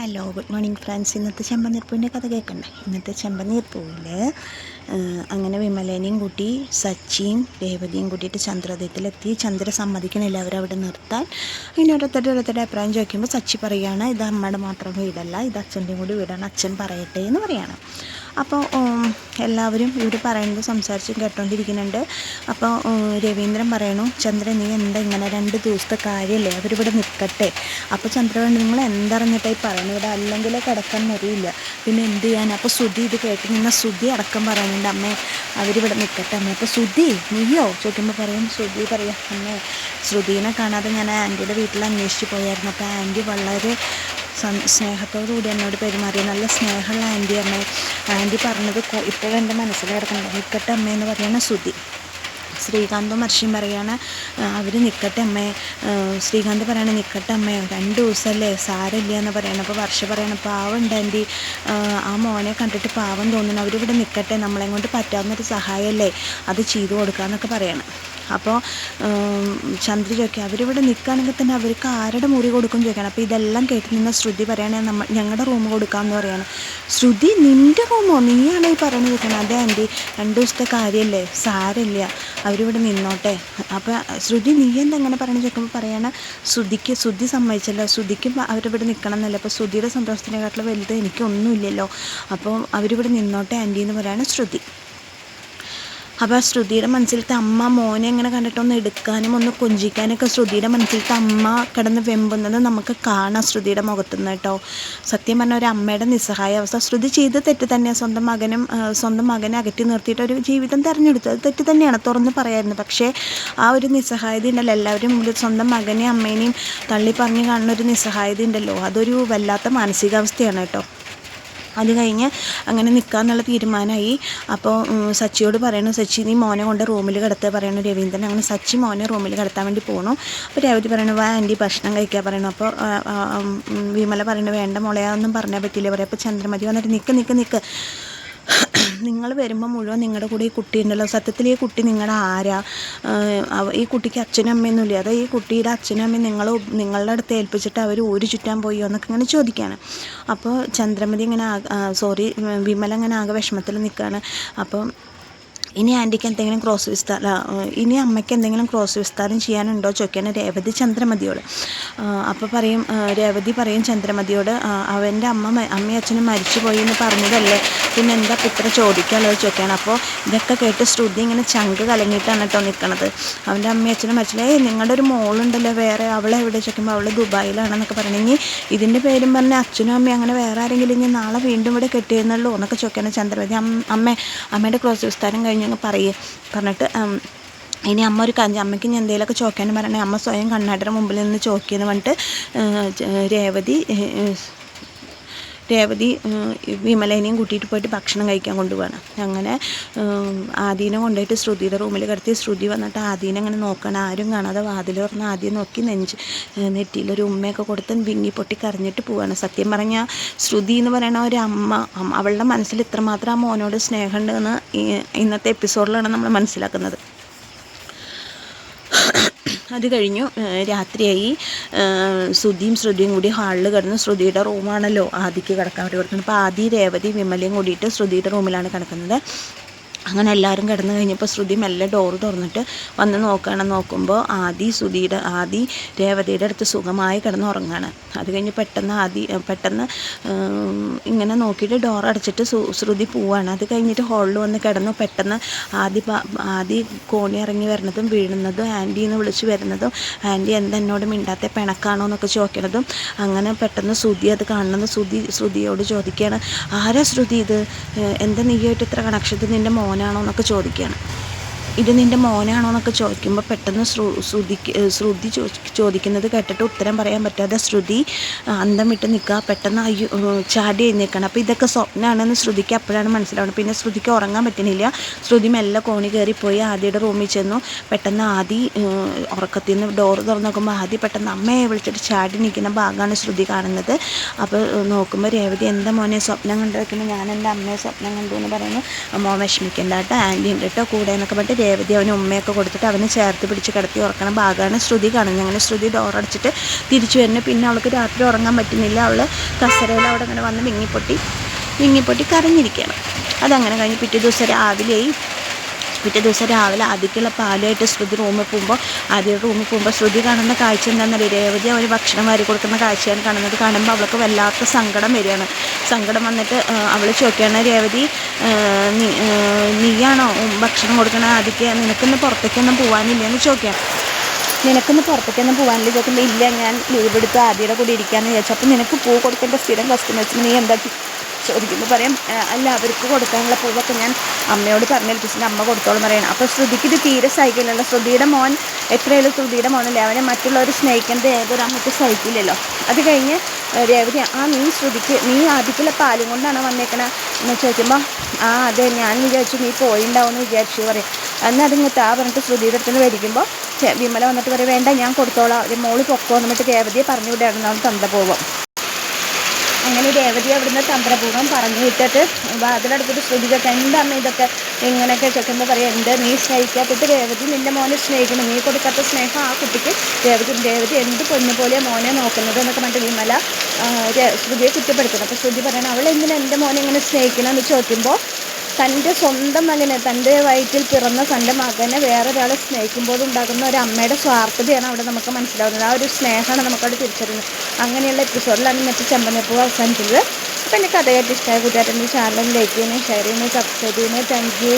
Hello, good morning friends. ഇന്നത്തെ ചെമ്പനീർപ്പൂവിൻ്റെ കഥ കേൾക്കണ്ടേ? ഇന്നത്തെ ചെമ്പനീർപ്പൂവിൽ അങ്ങനെ വിമലേനെയും കൂട്ടി സച്ചിയും രേവതിയും കൂട്ടിയിട്ട് ചന്ദ്രോദയത്തിലെത്തി. ചന്ദ്ര സമ്മതിക്കണില്ല അവരവിടെ നിർത്താൻ. ഇനി ഓരോരുത്തരുടെ അഭിപ്രായം ചോദിക്കുമ്പോൾ സച്ചി പറയുകയാണ്, ഇത് അമ്മയുടെ മാത്രം വീടല്ല, ഇത് അച്ഛൻ്റെയും കൂടി വീടാണ്, അച്ഛൻ പറയട്ടെ എന്ന് പറയുകയാണ്. അപ്പോൾ എല്ലാവരും ഇവർ പറയുന്നത് സംസാരിച്ചും കേട്ടോണ്ടിരിക്കുന്നുണ്ട്. അപ്പോൾ രവീന്ദ്രൻ പറയണു, ചന്ദ്രൻ നീ എന്താ ഇങ്ങനെ 2 ദിവസത്തെ കാര്യമല്ലേ, അവരിവിടെ നിൽക്കട്ടെ. അപ്പോൾ ചന്ദ്ര വേണ്ട, നിങ്ങൾ എന്തറിഞ്ഞിട്ടായി പറയുന്നത്, ഇവിടെ അല്ലെങ്കിൽ കിടക്കാൻ മുറിയില്ല, പിന്നെ എന്ത് ചെയ്യാൻ. അപ്പോൾ ശ്രുതി ഇത് കേട്ട് നിന്ന ശ്രുതി അടക്കം പറയുന്നുണ്ട്, അമ്മേ അവരിവിടെ നിൽക്കട്ടെ അമ്മേ. അപ്പോൾ ശ്രുതി നീയോ ചോദിക്കുമ്പോൾ പറയും, ശ്രുതി പറയാം, അമ്മേ ശ്രുതിനെ കാണാതെ ഞാൻ ആൻറ്റിയുടെ വീട്ടിൽ അന്വേഷിച്ച് പോയായിരുന്നു. അപ്പോൾ ആൻറ്റി വളരെ സ്നേഹത്തോടുകൂടി എന്നോട് പെരുമാറി, നല്ല സ്നേഹമുള്ള ആൻറ്റി അമ്മേ. ആൻറ്റി പറഞ്ഞത് ഇപ്പോഴും എൻ്റെ മനസ്സിൽ കിടക്കുന്നുണ്ട്, നിൽക്കട്ടെ അമ്മയെന്ന് പറയുന്ന ശ്രുതി. ശ്രീകാന്തും വർഷയും പറയാണ്, അവർ നിൽക്കട്ടെ അമ്മേ. ശ്രീകാന്ത് പറയണ നിൽക്കട്ടെ അമ്മേ, 2 ദിവസമല്ലേ സാരമില്ല എന്ന് പറയണം. അപ്പോൾ വർഷ പറയണം, പാവമുണ്ട് ആൻറ്റി, ആ മോനെ കണ്ടിട്ട് പാവം തോന്നുന്നു, അവരിവിടെ നിൽക്കട്ടെ, നമ്മളെ കൊണ്ട് പറ്റാവുന്നൊരു സഹായമല്ലേ, അത് ചെയ്തു കൊടുക്കാമെന്നൊക്കെ പറയണം. അപ്പോൾ ചന്ദ്ര ചോദിക്കുക, അവരിവിടെ നിൽക്കുകയാണെങ്കിൽ തന്നെ അവർക്ക് ആരുടെ മുറി കൊടുക്കും ചോദിക്കണം. അപ്പോൾ ഇതെല്ലാം കേട്ട് നിന്ന് ശ്രുതി പറയുകയാണെങ്കിൽ ഞങ്ങളുടെ റൂം കൊടുക്കാമെന്ന് പറയണം. ശ്രുതി നിൻ്റെ റൂമോ, നീയാണോ ഈ പറയുന്നത് ചോദിക്കണം. അതെ ആൻറ്റി, 2 ദിവസത്തെ കാര്യമല്ലേ സാരമില്ല, അവരിവിടെ നിന്നോട്ടെ. അപ്പോൾ ശ്രുതി നീ എന്താ എങ്ങനെ പറയണമെന്ന് ചോദിക്കുമ്പോൾ പറയണ, ശ്രുതി സമ്മതിച്ചല്ലോ, ശ്രുതിക്കും അവരിവിടെ നിൽക്കണം എന്നല്ല. അപ്പോൾ ശ്രുതിയുടെ സന്തോഷത്തിനെക്കാട്ടിലും വലുത് എനിക്കൊന്നുമില്ലല്ലോ, അപ്പോൾ അവരിവിടെ നിന്നോട്ടെ ആൻറ്റി എന്ന് പറയാണ് ശ്രുതി. അപ്പോൾ ശ്രുതിയുടെ മനസ്സിലത്തെ അമ്മ മോനെ എങ്ങനെ കണ്ടിട്ടൊന്ന് എടുക്കാനും ഒന്ന് കൊഞ്ചിക്കാനൊക്കെ ശ്രുതിയുടെ മനസ്സിലത്തെ അമ്മ കിടന്ന് വെമ്പുന്നത് നമുക്ക് കാണാം ശ്രുതിയുടെ മുഖത്തുനിന്ന് കേട്ടോ. സത്യം പറഞ്ഞാൽ ഒരു അമ്മയുടെ നിസ്സഹായ അവസ്ഥ. ശ്രുതി ചെയ്ത് തെറ്റ് തന്നെയാണ്, സ്വന്തം മകനെ അകറ്റി നിർത്തിയിട്ട് ഒരു ജീവിതം തിരഞ്ഞെടുത്തത് തെറ്റ് തന്നെയാണ്, തുറന്ന് പറയായിരുന്നു. പക്ഷേ ആ ഒരു നിസ്സഹായത ഉണ്ടല്ലോ, എല്ലാവരും മുമ്പിൽ സ്വന്തം മകനെയും അമ്മേനെയും തള്ളി പറഞ്ഞ് കാണുന്ന ഒരു നിസ്സഹായത ഉണ്ടല്ലോ, അതൊരു വല്ലാത്ത മാനസികാവസ്ഥയാണ് കേട്ടോ. അത് കഴിഞ്ഞ് അങ്ങനെ നിൽക്കാമെന്നുള്ള തീരുമാനമായി. അപ്പോൾ സച്ചിയോട് പറയണു, സച്ചി നീ മോനെ കൊണ്ട് റൂമിൽ കിടത്തുക പറയണു രവീന്ദ്രൻ. അങ്ങനെ സച്ചി മോനെ റൂമിൽ കിടത്താൻ വേണ്ടി പോകണു. അപ്പോൾ രേവതി പറയണു, വാ ആൻറ്റി ഭക്ഷണം കഴിക്കാൻ പറയണു. അപ്പോൾ വിമല പറയണു, വേണ്ട മോളെ ഒന്നും പറഞ്ഞാൽ പറ്റില്ല പറയാം. അപ്പോൾ ചന്ദ്രമതി വന്നിട്ട് നിൽക്ക് നിങ്ങൾ വരുമ്പോൾ മുഴുവൻ നിങ്ങളുടെ കൂടെ ഈ കുട്ടി ഉണ്ടല്ലോ, സത്യത്തിൽ ഈ കുട്ടി നിങ്ങളുടെ ആരാ, ഈ കുട്ടിക്ക് അച്ഛനും അമ്മയൊന്നുമില്ല, അതോ ഈ കുട്ടിയുടെ അച്ഛനും അമ്മയും നിങ്ങളുടെ അടുത്ത് ഏൽപ്പിച്ചിട്ട് അവർ ഊര് ചുറ്റാൻ പോയോ എന്നൊക്കെ ഇങ്ങനെ ചോദിക്കുകയാണ്. അപ്പോൾ ചന്ദ്രമതി ഇങ്ങനെ വിമല ഇങ്ങനെ ആകെ വിഷമത്തിൽ നിൽക്കുകയാണ്. അപ്പോൾ ഇനി ആൻറ്റിക്ക് എന്തെങ്കിലും ഇനി അമ്മയ്ക്ക് എന്തെങ്കിലും ക്രോസ് വിസ്താരം ചെയ്യാനുണ്ടോ ചോദിക്കാണ് രേവതി ചന്ദ്രമതിയോട്. അപ്പോൾ രേവതി പറയും ചന്ദ്രമതിയോട്, അവൻ്റെ അമ്മയും അച്ഛനും മരിച്ചു പോയി എന്ന് പറഞ്ഞതല്ലേ, പിന്നെ എന്താ ഇത്ര ചോദിക്കാനുള്ളത് ചോദിക്കുകയാണ്. അപ്പോൾ ഇതൊക്കെ കേട്ട് ശ്രുതി ഇങ്ങനെ ചങ്ക് കലങ്ങിയിട്ടാണ് കേട്ടോ നിൽക്കണത്. അവൻ്റെ അമ്മയും അച്ഛനും മരിച്ചില്ല, നിങ്ങളുടെ ഒരു മോളുണ്ടല്ലോ വേറെ, അവളെ എവിടെ ചോദിക്കുമ്പോൾ അവൾ ദുബായിലാണെന്നൊക്കെ പറഞ്ഞു. ഇനി ഇതിൻ്റെ പേരും പറഞ്ഞ് അച്ഛനും അമ്മയും അങ്ങനെ വേറെ ആരെങ്കിലും ഇനി നാളെ വീണ്ടും ഇവിടെ കെട്ടിയിരുന്നുള്ളൂ എന്നൊക്കെ ചോദിക്കുകയാണ് ചന്ദ്രമതി. അമ്മയുടെ ക്രോസ് വിസ്താരം കഴിഞ്ഞ് പറഞ്ഞിട്ട് ഇനി അമ്മ ഒരു അമ്മയ്ക്ക് ഇനി എന്തെങ്കിലുമൊക്കെ ചോദിക്കാനും പറയണേ, അമ്മ സ്വയം കണ്ണാടിയുടെ മുമ്പിൽ നിന്ന് ചോദിക്കുമെന്ന് പറഞ്ഞിട്ട് രേവതി വിമലേനെയും കൂട്ടിയിട്ട് പോയിട്ട് ഭക്ഷണം കഴിക്കാൻ കൊണ്ടുപോകണം. അങ്ങനെ ആദീനെ കൊണ്ടുപോയിട്ട് ശ്രുതിയുടെ റൂമിൽ കിടത്തി. ശ്രുതി വന്നിട്ട് ആദീനെ അങ്ങനെ നോക്കണം, ആരും കാണാതെ വാതിൽ തുറന്ന് ആദ്യം നോക്കി നെറ്റിയിലൊരു ഉമ്മയൊക്കെ കൊടുത്ത് വിങ്ങി പൊട്ടി കരഞ്ഞിട്ട് പോവാണ്. സത്യം പറഞ്ഞാൽ ശ്രുതി എന്ന് പറയുന്ന ഒരു അമ്മ, അവളുടെ മനസ്സിൽ ഇത്രമാത്രം ആ മോനോട് സ്നേഹമുണ്ടെന്ന് ഇന്നത്തെ എപ്പിസോഡിലാണ് നമ്മൾ മനസ്സിലാക്കുന്നത്. അത് കഴിഞ്ഞു രാത്രിയായി. ശ്രുതിയും കൂടി ഹാളിൽ കിടന്ന്, ശ്രുതിയുടെ റൂമാണല്ലോ ആദിക്ക് കിടക്കാൻ വേണ്ടി കൊടുക്കുന്നത്. അപ്പോൾ ആദി രേവതി വിമലയും കൂടിയിട്ട് ശ്രുതിയുടെ റൂമിലാണ് കിടക്കുന്നത്. അങ്ങനെ എല്ലാവരും കിടന്നു കഴിഞ്ഞപ്പോൾ ശ്രുതി മെല്ലെ ഡോറ് തുറന്നിട്ട് വന്ന് നോക്കുമ്പോൾ ആദി രേവതിയുടെ അടുത്ത് സുഖമായി കിടന്ന് ഉറങ്ങാണ്. അത് കഴിഞ്ഞ് പെട്ടെന്ന് ഇങ്ങനെ നോക്കിയിട്ട് ഡോർ അടച്ചിട്ട് ശ്രുതി പോവാണ്. അത് കഴിഞ്ഞിട്ട് ഹോളിൽ വന്ന് കിടന്നു. പെട്ടെന്ന് ആദി കോണി ഇറങ്ങി വരുന്നതും വീഴുന്നതും ആൻറ്റി എന്ന് വിളിച്ച് വരുന്നതും ആൻറ്റി എന്താ എന്നോട് മിണ്ടാത്ത പിണക്കാണോ എന്നൊക്കെ ചോദിക്കുന്നതും, അങ്ങനെ പെട്ടെന്ന് ശ്രുതി അത് കാണുന്നത് ശ്രുതിയോട് ചോദിക്കുകയാണ്, ആരാ ശ്രുതി ഇത്, എന്താ നീയായിട്ട് ഇത്ര കണക്ഷൻ, ഇത് നിൻ്റെ മോനാണോ എന്നൊക്കെ ചോദിക്കുകയാണ്. ഇത് നിൻ്റെ മോനാണോ എന്നൊക്കെ ചോദിക്കുമ്പോൾ പെട്ടെന്ന് ശ്രുതി ചോദിക്കുന്നത് കേട്ടിട്ട് ഉത്തരം പറയാൻ പറ്റാതെ ശ്രുതി അന്തം വിട്ട് നിൽക്കുക. പെട്ടെന്ന് ചാടി എഴുന്നേൽക്കണം. അപ്പോൾ ഇതൊക്കെ സ്വപ്നമാണെന്ന് ശ്രുതിക്ക് അപ്പോഴാണ് മനസ്സിലാവുന്നത്. പിന്നെ ശ്രുതിക്ക് ഉറങ്ങാൻ പറ്റുന്നില്ല. ശ്രുതി മെല്ലെ കോണി കയറിപ്പോയി ആദിയുടെ റൂമിൽ ചെന്നു. പെട്ടെന്ന് ആദി ഉറക്കത്തിൽ നിന്ന് ഡോറ് തുറന്ന് നോക്കുമ്പോൾ ആദി പെട്ടെന്ന് അമ്മയെ വിളിച്ചിട്ട് ചാടി നിൽക്കുന്ന ഭാഗമാണ് ശ്രുതി കാണുന്നത്. അപ്പോൾ നോക്കുമ്പോൾ രേവതി എന്താ മോനെ സ്വപ്നം കണ്ടു വെക്കുമ്പോൾ ഞാൻ എൻ്റെ അമ്മയെ സ്വപ്നം കണ്ടു എന്ന് പറയുന്നു. മോൻ വിഷമിക്കണ്ട കേട്ടോ, ആൻറ്റി ഉണ്ട് കേട്ടോ കൂടെ എന്നൊക്കെ പറഞ്ഞിട്ട് രേവതി അവന് ഉമ്മയൊക്കെ കൊടുത്തിട്ട് അവന് ചേർത്ത് പിടിച്ച് കിടത്തി ഉറക്കണ ഭാഗമാണ് ശ്രുതി കാണുന്നത്. അങ്ങനെ ശ്രുതി ഡോറടച്ചിട്ട് തിരിച്ചു വരുന്നു. പിന്നെ അവൾക്ക് രാത്രി ഉറങ്ങാൻ പറ്റുന്നില്ല. അവൾ കസരയിൽ അവിടെ ഇങ്ങനെ വന്ന് വിങ്ങിപ്പൊട്ടി കരഞ്ഞിരിക്കുകയാണ്. അതങ്ങനെ കഴിഞ്ഞ് പിറ്റേ ദിവസം രാവിലെ ആദ്യക്കുള്ള പാലുമായിട്ട് ശ്രുതി റൂമിൽ പോകുമ്പോൾ ശ്രുതി കാണുന്ന കാഴ്ച എന്താണെന്നറിയാം. രേവതി അവർ ഭക്ഷണം വാരി കൊടുക്കുന്ന കാഴ്ചയാണ് കാണുന്നത്. കാണുമ്പോൾ അവൾക്ക് വല്ലാത്ത സങ്കടം വരികയാണ്. സങ്കടം വന്നിട്ട് അവൾ ചോദിക്കുകയാണ്, രേവതി നീയാണോ ഭക്ഷണം കൊടുക്കണ? ആദ്യക്ക് നിനക്കിന്ന് പുറത്തേക്കൊന്നും പോകാനില്ലെന്ന് ചോദിക്കാം. നിനക്കൊന്ന് പുറത്തേക്കൊന്നും പോകാനില്ല ചോദിക്കുമ്പോൾ ഇല്ല, ഞാൻ ലീവ് എടുത്ത് ആദ്യയുടെ കൂടി ഇരിക്കാമെന്ന് വിചാരിച്ചു. അപ്പോൾ നിനക്ക് പൂ കൊടുക്കേണ്ട സ്ഥിരം കസ്റ്റമേഴ്സിന് നീ എന്താ ചോദിക്കുമ്പോൾ പറയാം, അല്ല അവർക്ക് കൊടുക്കാനുള്ള പൂവൊക്കെ ഞാൻ അമ്മയോട് പറഞ്ഞേൽപ്പിച്ചിട്ട് അമ്മ കൊടുത്തോളം പറയണം. അപ്പോൾ ശ്രുതിക്ക് ഇത് തീരെ സഹിക്കില്ലല്ലോ. ശ്രുതിയുടെ മോൻ എത്രയായാലും ശ്രുതിയുടെ മോനല്ലേ, അവനെ മറ്റുള്ളവർ സ്നേഹിക്കുന്നത് ഏതൊരു അമ്മയ്ക്ക് സഹിക്കില്ലല്ലോ. അത് കഴിഞ്ഞ് രേവതി നീ ആദ്യക്കുള്ള പാലും കൊണ്ടാണ് വന്നേക്കണേ എന്ന് ചോദിക്കുമ്പോൾ അതെ, ഞാൻ വിചാരിച്ചു നീ പോയിണ്ടാവുമെന്ന് വിചാരിച്ചു പറയും. എന്നാൽ അതിങ്ങ് പറഞ്ഞിട്ട് ശ്രുതിയുടെ അടുത്ത് നിന്ന് മേടിക്കുമ്പോൾ വിമല വന്നിട്ട് പറയും, വേണ്ട ഞാൻ കൊടുത്തോളാം, മോള് പൊക്കോ എന്നിട്ട് രേവതിയെ പറഞ്ഞു വിടായിരുന്നു തന്ത പോവും. അങ്ങനെ രേവതി അവിടുന്ന് തന്ത്രപൂർവ്വം പറഞ്ഞു വിട്ടിട്ട് അതിലടുത്തിട്ട് ശ്രുതികൾക്ക് എന്താ അമ്മ ഇതൊക്കെ ഇങ്ങനെയൊക്കെ ചോദിക്കുമ്പോൾ പറയാം, എന്താ നീ സ്നേഹിക്കാത്തിട്ട് രേവതി നിൻ്റെ മോനെ സ്നേഹിക്കണം, നീ കൊടുക്കാത്ത സ്നേഹം ആ കുട്ടിക്ക് രേവതി എന്ത് പൊന്നു പോലെ മോനെ നോക്കുന്നത് എന്നൊക്കെ പറഞ്ഞിട്ട് വിമല ശ്രുതിയെ കുറ്റപ്പെടുത്തുന്നു. അപ്പോൾ ശ്രുതി പറയണം, അവൾ എന്തിനാ എൻ്റെ മോനെ ഇങ്ങനെ സ്നേഹിക്കണമെന്ന് ചോദിക്കുമ്പോൾ തൻ്റെ സ്വന്തം മകനെ, തൻ്റെ വയറ്റിൽ പിറന്ന തൻ്റെ മകനെ വേറൊരാളെ സ്നേഹിക്കുമ്പോൾ ഉണ്ടാകുന്ന ഒരു അമ്മയുടെ സ്വാർത്ഥതയാണ് അവിടെ നമുക്ക് മനസ്സിലാവുന്നത്. ആ ഒരു സ്നേഹമാണ് നമുക്കവിടെ തിരിച്ചറിയുന്നത്. അങ്ങനെയുള്ള എപ്പിസോഡിലാണ് ഇന്നത്തെ ചെമ്പനപ്പൂ അവസാനിക്കുന്നത്. അപ്പോൾ എൻ്റെ കഥയായിട്ട് ഇഷ്ടമായ കൂട്ടുകാരുടെ ചാനൽ ലൈക്ക് ചെയ്യുന്നത്, ഷെയർ ചെയ്യുന്നത്, സബ്സ്ക്രൈബ് ചെയ്യുന്നത്. Thank you.